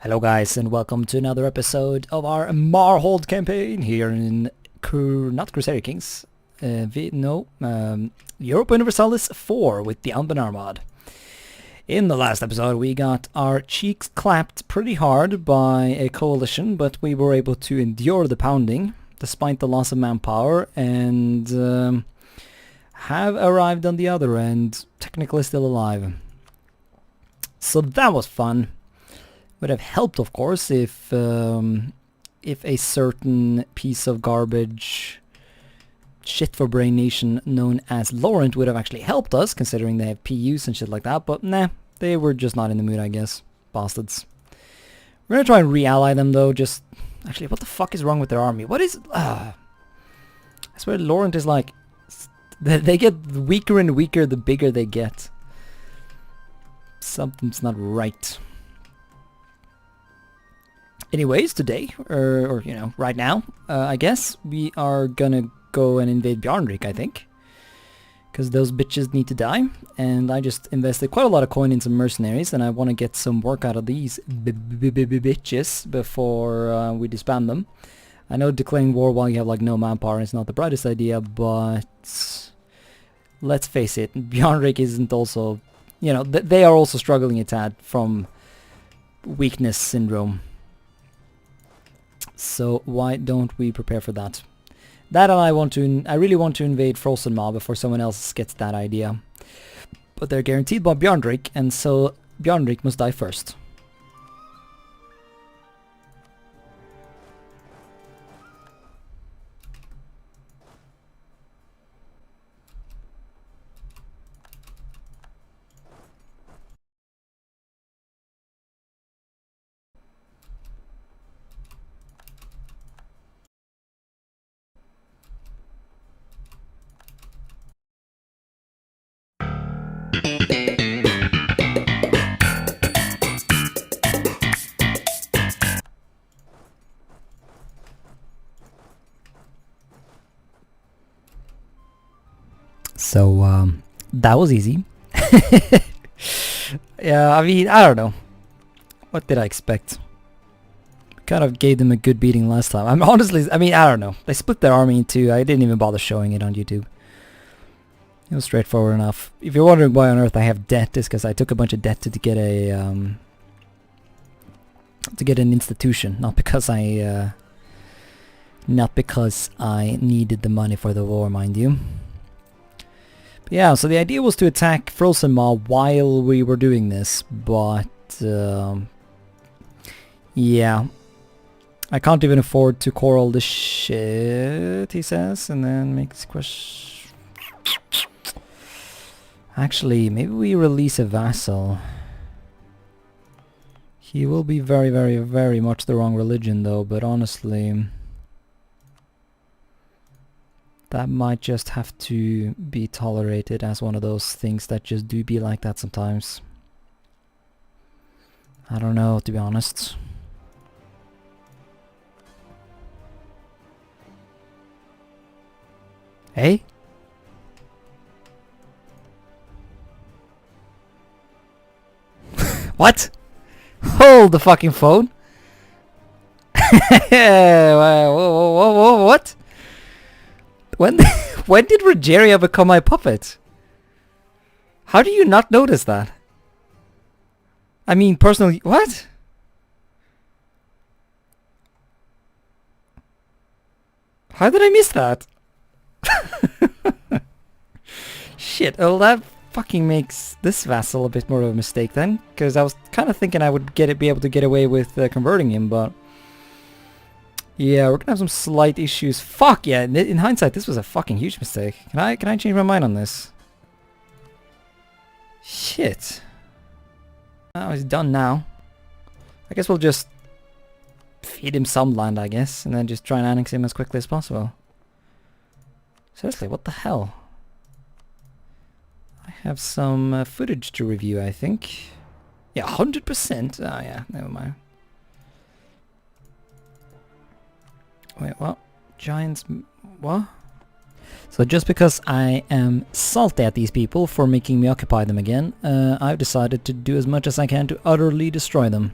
Hello guys and welcome to another episode of our Marrhold campaign here in not Crusader Kings, Europa Universalis 4 with the Anbennar mod. In the last episode we got our cheeks clapped pretty hard by a coalition, but we were able to endure the pounding despite the loss of manpower and have arrived on the other end, technically still alive. So that was fun. Would have helped, of course, if a certain piece of garbage shit for Brain Nation known as Laurent would have actually helped us, considering they have PUs and shit like that, but nah, they were just not in the mood, I guess. Bastards. We're gonna try and re-ally them, though. Just actually, what the fuck is wrong with their army? What is... I swear Laurent is like... They get weaker and weaker the bigger they get. Something's not right. Anyways, today, or you know, right now, I guess, we are gonna go and invade Bjarnrik, I think. Because those bitches need to die, and I just invested quite a lot of coin in some mercenaries, and I want to get some work out of these bitches before we disband them. I know declaring war while you have like no manpower is not the brightest idea, but let's face it, Bjarnrik isn't also, you know, they are also struggling a tad from weakness syndrome. So why don't we prepare for that? That and I really want to invade Frozen Maw before someone else gets that idea. But they're guaranteed by Bjarnrik, and so Bjarnrik must die first. So, that was easy. Yeah, I mean, I don't know. What did I expect? Kind of gave them a good beating last time. I mean, I don't know. They split their army in two. I didn't even bother showing it on YouTube. It was straightforward enough. If you're wondering why on earth I have debt, it's because I took a bunch of debt to get an institution, not because I needed the money for the war, mind you. But yeah, so the idea was to attack Frozen Maw while we were doing this, but yeah, I can't even afford to core all this shit, he says, and then makes question. Actually, maybe we release a vassal. He will be very, very, very much the wrong religion though, but honestly, that might just have to be tolerated as one of those things that just do be like that sometimes. I don't know, to be honest. Hey? What? Hold the fucking phone. What? When did Rogeria become my puppet? How do you not notice that? I mean, personally, what? How did I miss that? Shit, well that fucking makes this vassal a bit more of a mistake then, because I was kind of thinking I would be able to get away with converting him, but yeah, we're gonna have some slight issues. Fuck yeah! In hindsight, this was a fucking huge mistake. Can I change my mind on this? Shit. Oh, he's done now. I guess we'll just feed him some land, I guess, and then just try and annex him as quickly as possible. Seriously, what the hell? I have some footage to review, I think. Yeah, 100%. Oh yeah, never mind. Wait, what? Giants... what? So just because I am salty at these people for making me occupy them again, I've decided to do as much as I can to utterly destroy them.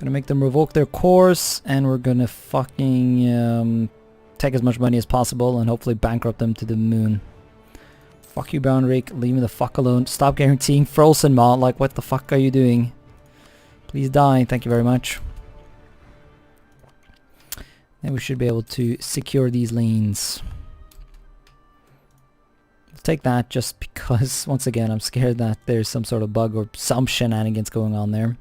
Gonna make them revoke their course, and we're gonna fucking take as much money as possible and hopefully bankrupt them to the moon. Fuck you, Boundary. Leave me the fuck alone. Stop guaranteeing frozen mod. Like, what the fuck are you doing? Please die. Thank you very much. And we should be able to secure these lanes. I'll take that just because, once again, I'm scared that there's some sort of bug or some shenanigans going on there.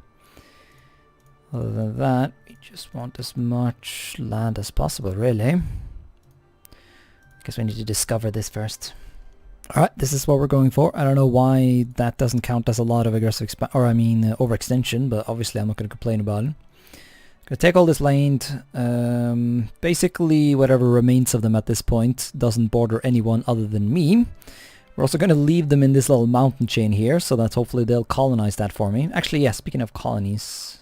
Other than that, we just want as much land as possible, really. Guess we need to discover this first. Alright, this is what we're going for. I don't know why that doesn't count as a lot of aggressive overextension, but obviously I'm not going to complain about it. Gonna take all this land. Basically, whatever remains of them at this point doesn't border anyone other than me. We're also going to leave them in this little mountain chain here, so that hopefully they'll colonize that for me. Actually, yeah, speaking of colonies...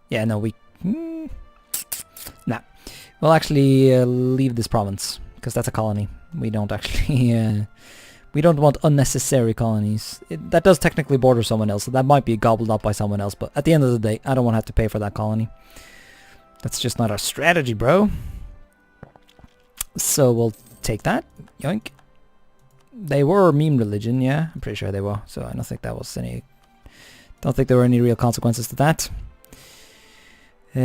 Yeah, no, we... Nah. We'll actually leave this province, because that's a colony. We don't actually... we don't want unnecessary colonies. That does technically border someone else, so that might be gobbled up by someone else, but at the end of the day, I don't want to have to pay for that colony. That's just not our strategy, bro. So we'll take that. Yoink. They were meme religion, yeah? I'm pretty sure they were, so I don't think that was any... Don't think there were any real consequences to that. We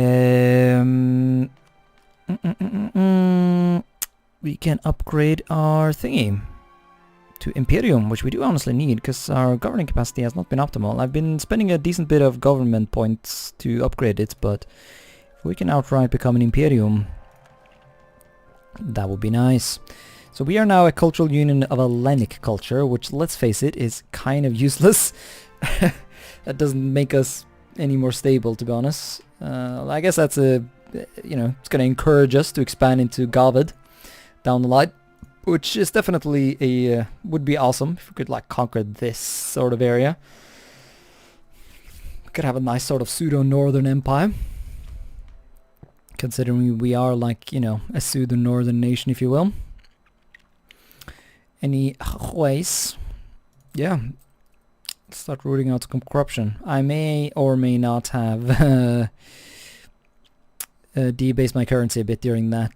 can upgrade our thingy to Imperium, which we do honestly need because our governing capacity has not been optimal. I've been spending a decent bit of government points to upgrade it, but if we can outright become an Imperium, that would be nice. So we are now a cultural union of Hellenic culture, which, let's face it, is kind of useless. That doesn't make us any more stable, to be honest. I guess that's a, you know, it's going to encourage us to expand into Gavid down the line, which is definitely a, would be awesome if we could like conquer this sort of area. We could have a nice sort of pseudo-northern empire, considering we are like, you know, a pseudo-northern nation, if you will. Anyways, yeah. Start rooting out some corruption. I may or may not have debased my currency a bit during that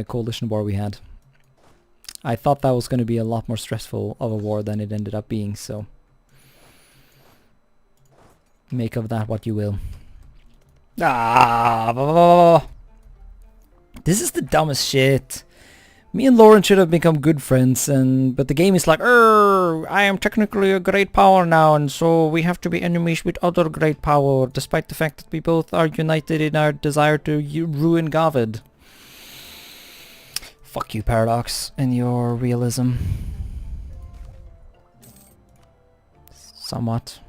coalition war we had. I thought that was going to be a lot more stressful of a war than it ended up being, so make of that what you will. This is the dumbest shit. Me and Lauren should have become good friends, but the game is like, I am technically a great power now, and so we have to be enemies with other great power, despite the fact that we both are united in our desire to ruin Gavid. Fuck you, Paradox, and your realism. Somewhat.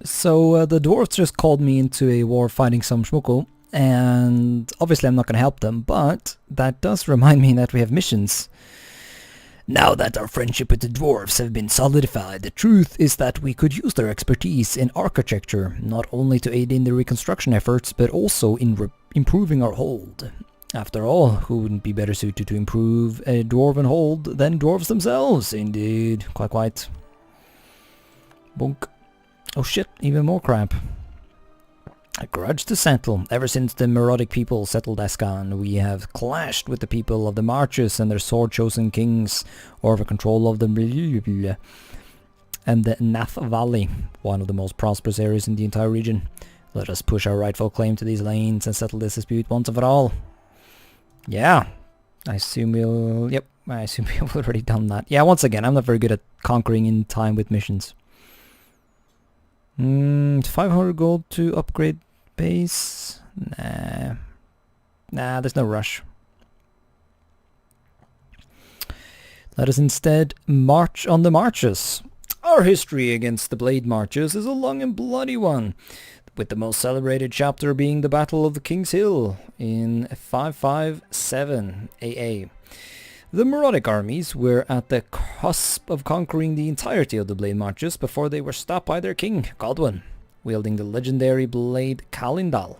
So the dwarves just called me into a war fighting some Shmuko. And obviously I'm not going to help them, but that does remind me that we have missions. Now that our friendship with the dwarves have been solidified, the truth is that we could use their expertise in architecture, not only to aid in the reconstruction efforts, but also in improving our hold. After all, who wouldn't be better suited to improve a dwarven hold than dwarves themselves? Indeed. Quite. Bonk. Oh shit, even more crap. A grudge to settle. Ever since the Marrhold people settled Escan, we have clashed with the people of the Marches and their sword-chosen kings over control of the and the Nath Valley, one of the most prosperous areas in the entire region. Let us push our rightful claim to these lanes and settle this dispute once and for all. Yeah, I assume we'll... Yep, I assume we've already done that. Yeah, once again, I'm not very good at conquering in time with missions. 500 gold to upgrade base? Nah, there's no rush. Let us instead march on the marches. Our history against the Blade Marches is a long and bloody one, with the most celebrated chapter being the Battle of the King's Hill in 557 AA. The Marrhold armies were at the cusp of conquering the entirety of the Blade Marches before they were stopped by their king, Godwin, wielding the legendary blade Kalindal.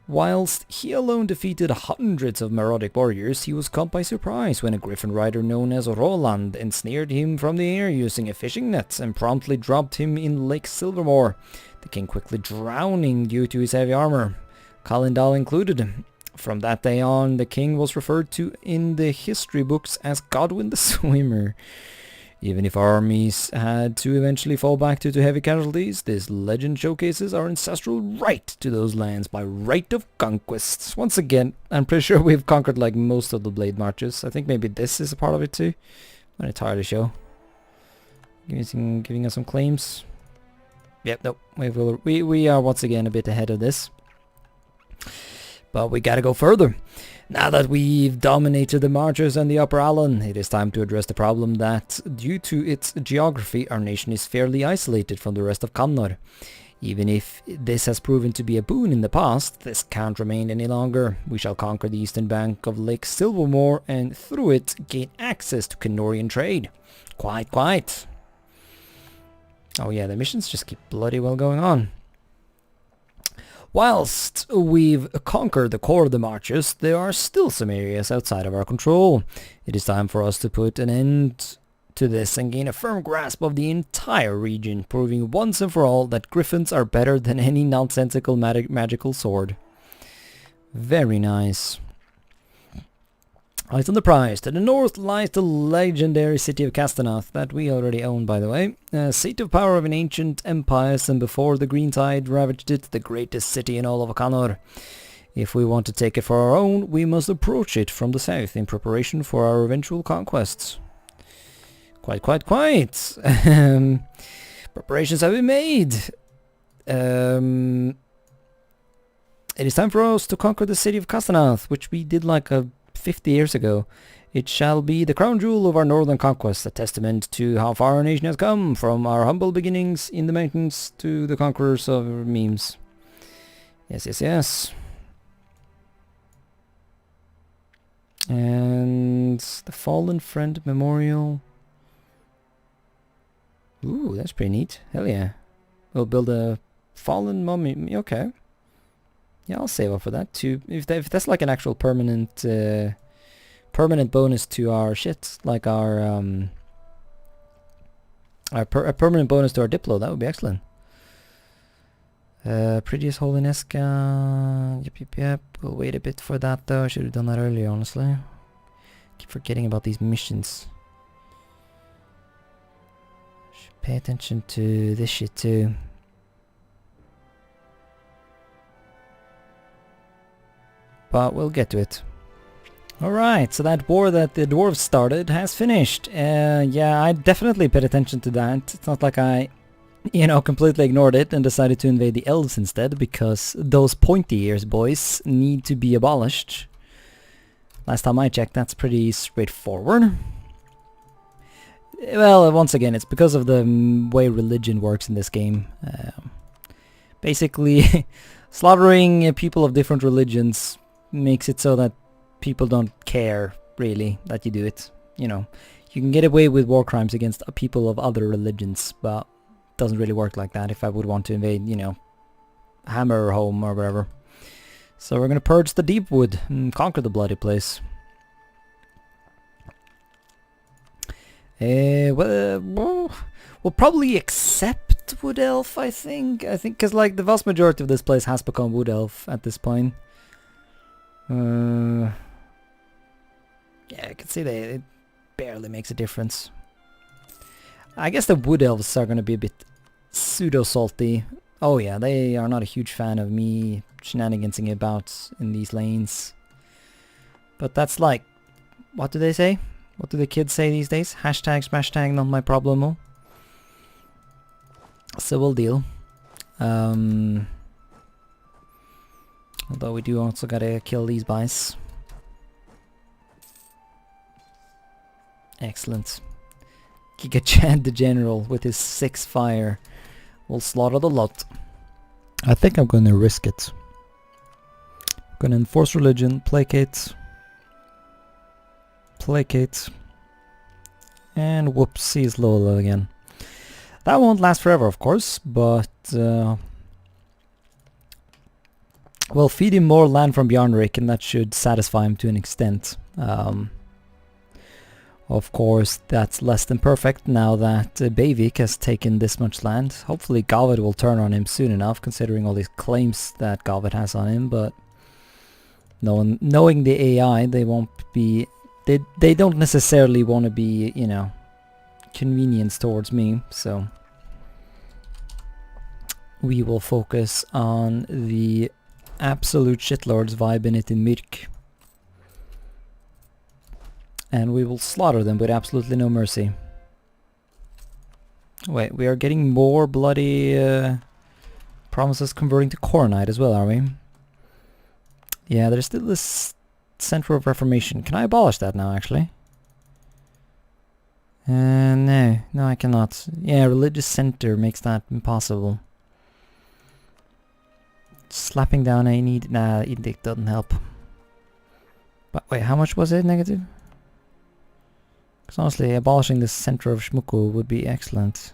Whilst he alone defeated hundreds of Marrhold warriors, he was caught by surprise when a griffin rider known as Roland ensnared him from the air using a fishing net and promptly dropped him in Lake Silvermore, the king quickly drowning due to his heavy armor, Kalindal included. From that day on, the king was referred to in the history books as Godwin the Swimmer. Even if our armies had to eventually fall back due to heavy casualties, this legend showcases our ancestral right to those lands by right of conquest. Once again, I'm pretty sure we've conquered like most of the blade marches. I think maybe this is a part of it too. I'm not entirely sure. Giving us some claims. Yep, nope. We are once again a bit ahead of this. But we gotta go further. Now that we've dominated the Marches and the Upper Allen, it is time to address the problem that, due to its geography, our nation is fairly isolated from the rest of Kannor. Even if this has proven to be a boon in the past, this can't remain any longer. We shall conquer the eastern bank of Lake Silvermore and through it gain access to Kannorian trade. Quite. Oh yeah, the missions just keep bloody well going on. Whilst we've conquered the core of the Marches, there are still some areas outside of our control. It is time for us to put an end to this and gain a firm grasp of the entire region, proving once and for all that griffins are better than any nonsensical magical sword. Very nice. Right on the prize. To the north lies the legendary city of Castanath, that we already own, by the way. A seat of power of an ancient empire, and before the green tide ravaged it, the greatest city in all of Kannor. If we want to take it for our own, we must approach it from the south in preparation for our eventual conquests. Quite. Preparations have been made. It is time for us to conquer the city of Castanath, which we did like 50 years ago. It shall be the crown jewel of our northern conquest, a testament to how far our nation has come, from our humble beginnings in the mountains to the conquerors of memes. Yes. And the Fallen Friend Memorial. Ooh, that's pretty neat. Hell yeah. We'll build a fallen mummy. Okay. Yeah, I'll save up for that too. If that's like an actual permanent bonus to our shit, like a permanent bonus to our Diplo, that would be excellent. Prettiest Holinesca. Yep. We'll wait a bit for that though. I should have done that earlier, honestly. Keep forgetting about these missions. Should pay attention to this shit too. But we'll get to it. Alright, so that war that the dwarves started has finished. Yeah, I definitely paid attention to that. It's not like I, completely ignored it and decided to invade the elves instead, because those pointy ears, boys, need to be abolished. Last time I checked, that's pretty straightforward. Well, once again, it's because of the way religion works in this game. Basically, slaughtering people of different religions makes it so that people don't care, really, that you do it. You can get away with war crimes against people of other religions, but it doesn't really work like that if I would want to invade, Hammerholm or whatever. So we're gonna purge the Deepwood and conquer the bloody place. We'll probably accept Wood Elf, I think, because like the vast majority of this place has become Wood Elf at this point. Yeah, I can see that it barely makes a difference. I guess the Wood Elves are gonna be a bit pseudo-salty. Oh yeah, they are not a huge fan of me shenanigansing about in these lanes. But that's like, what do they say? What do the kids say these days? Hashtag smashtag, not my problemo. So we'll deal. Although we do also gotta kill these guys. Excellent. Giga Chad the General with his 6 fire will slaughter the lot. I think I'm gonna risk it. Gonna enforce religion, placate, and whoopsies Lola again. That won't last forever, of course, but We'll feed him more land from Bjarnrik, and that should satisfy him to an extent. Of course, that's less than perfect now that Beivik has taken this much land. Hopefully Galvad will turn on him soon enough, considering all these claims that Galvad has on him, but knowing the AI, they won't be... They don't necessarily want to be, you know, convenience towards me, so... We will focus on the absolute shitlords vibing it in Myrk. And we will slaughter them with absolutely no mercy. Wait, we are getting more bloody promises converting to Coronite as well, are we? Yeah, there's still this Center of Reformation. Can I abolish that now, actually? No, I cannot. Yeah, Religious Center makes that impossible. Slapping down a need... Nah, edict doesn't help. But wait, how much was it negative? Because honestly, abolishing the center of Shmuku would be excellent.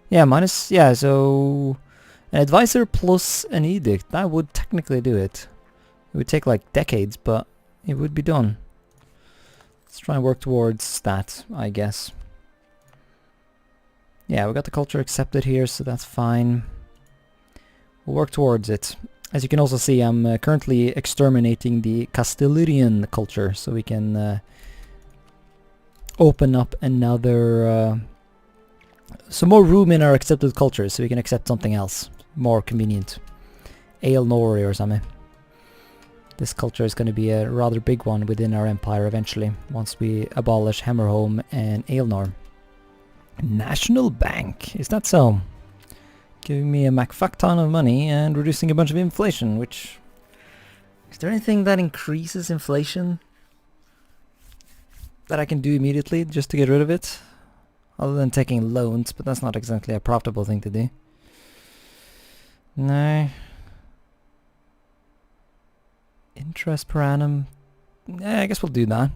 Yeah, minus... Yeah, so... An advisor plus an edict. That would technically do it. It would take like decades, but it would be done. Let's try and work towards that, I guess. Yeah, we got the culture accepted here, so that's fine. We'll work towards it. As you can also see, I'm currently exterminating the Castilian culture, so we can open up another... some more room in our accepted culture, so we can accept something else. More convenient. Aelnori or something. This culture is going to be a rather big one within our empire eventually, once we abolish Hammerholm and Aelnor. National Bank, is that so? Giving me a McFuck ton of money and reducing a bunch of inflation, which... Is there anything that increases inflation that I can do immediately just to get rid of it? Other than taking loans, but that's not exactly a profitable thing to do. No. Interest per annum. Yeah, I guess we'll do that.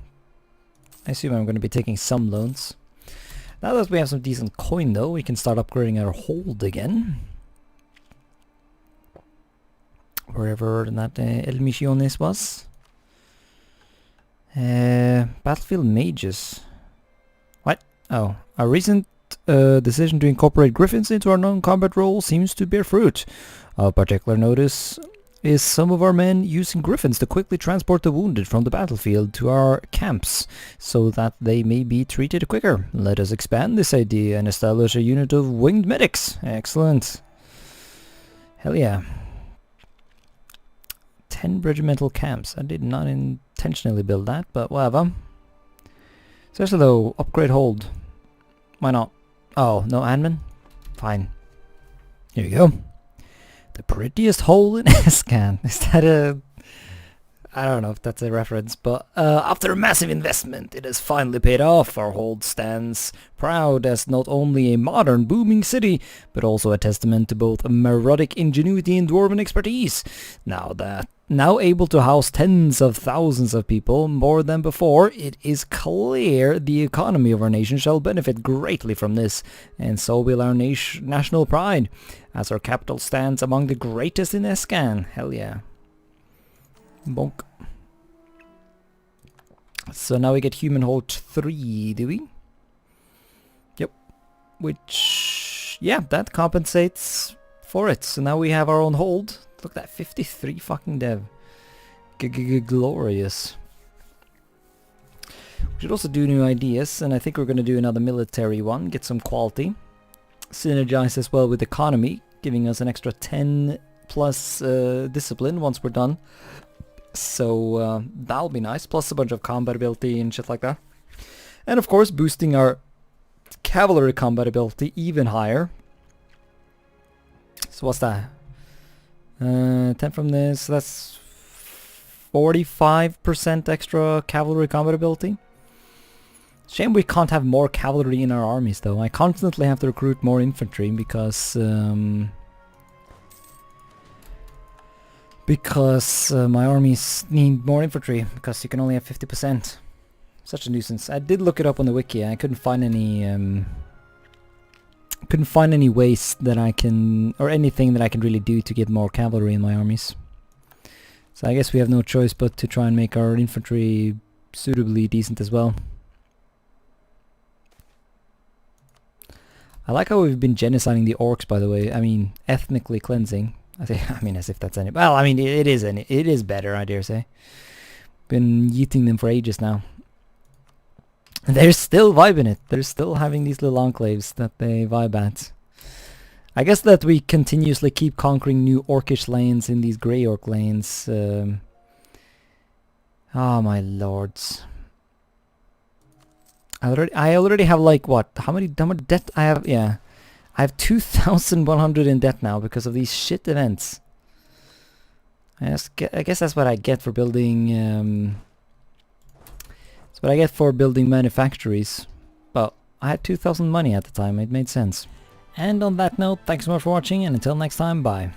I assume I'm going to be taking some loans. Now that we have some decent coin though, we can start upgrading our hold again. Wherever that El Misiones was. Battlefield Mages. What? Oh, a recent decision to incorporate griffins into our non-combat role seems to bear fruit. Of particular notice is some of our men using griffins to quickly transport the wounded from the battlefield to our camps, so that they may be treated quicker. Let us expand this idea and establish a unit of winged medics. Excellent. Hell yeah. 10 regimental camps. I did not intentionally build that, but whatever. Seriously though, upgrade hold. Why not? Oh, no Anbennar? Fine. Here you go. The prettiest hole in Escan. Is that a... I don't know if that's a reference, but after a massive investment, it has finally paid off. Our hold stands proud as not only a modern, booming city, but also a testament to both Marrhodic ingenuity and dwarven expertise. Now able to house tens of thousands of people, more than before, it is clear the economy of our nation shall benefit greatly from this, and so will our national pride, as our capital stands among the greatest in Escan. Hell yeah. Bonk. So now we get Human Hold 3, do we? Yep. Which, yeah, that compensates for it. So now we have our own hold. Look at that, 53 fucking dev. Glorious. We should also do new ideas, and I think we're going to do another military one, get some quality. Synergize as well with economy, giving us an extra 10 plus discipline once we're done. So that'll be nice, plus a bunch of combat ability and shit like that. And of course boosting our cavalry combat ability even higher. So what's that? 10 from this, that's 45% extra cavalry combat ability. Shame we can't have more cavalry in our armies though. I constantly have to recruit more infantry because my armies need more infantry, because you can only have 50%. Such a nuisance. I did look it up on the wiki. I couldn't find any ways that I can, or anything that I can really do to get more cavalry in my armies. So I guess we have no choice but to try and make our infantry suitably decent as well. I like how we've been genociding the orcs, by the way. I mean, ethnically cleansing. I mean, as if that's any... Well, I mean, it is better, I dare say. Been yeeting them for ages now. They're still vibing it. They're still having these little enclaves that they vibe at. I guess that we continuously keep conquering new orcish lanes in these grey orc lanes. Oh my lords. I already have like what? How much debt I have? Yeah. I have 2,100 in debt now because of these shit events. I guess that's what I get for building that's what I get for building manufactories. Well, I had 2,000 money at the time, it made sense. And on that note, thanks so much for watching, and until next time, bye.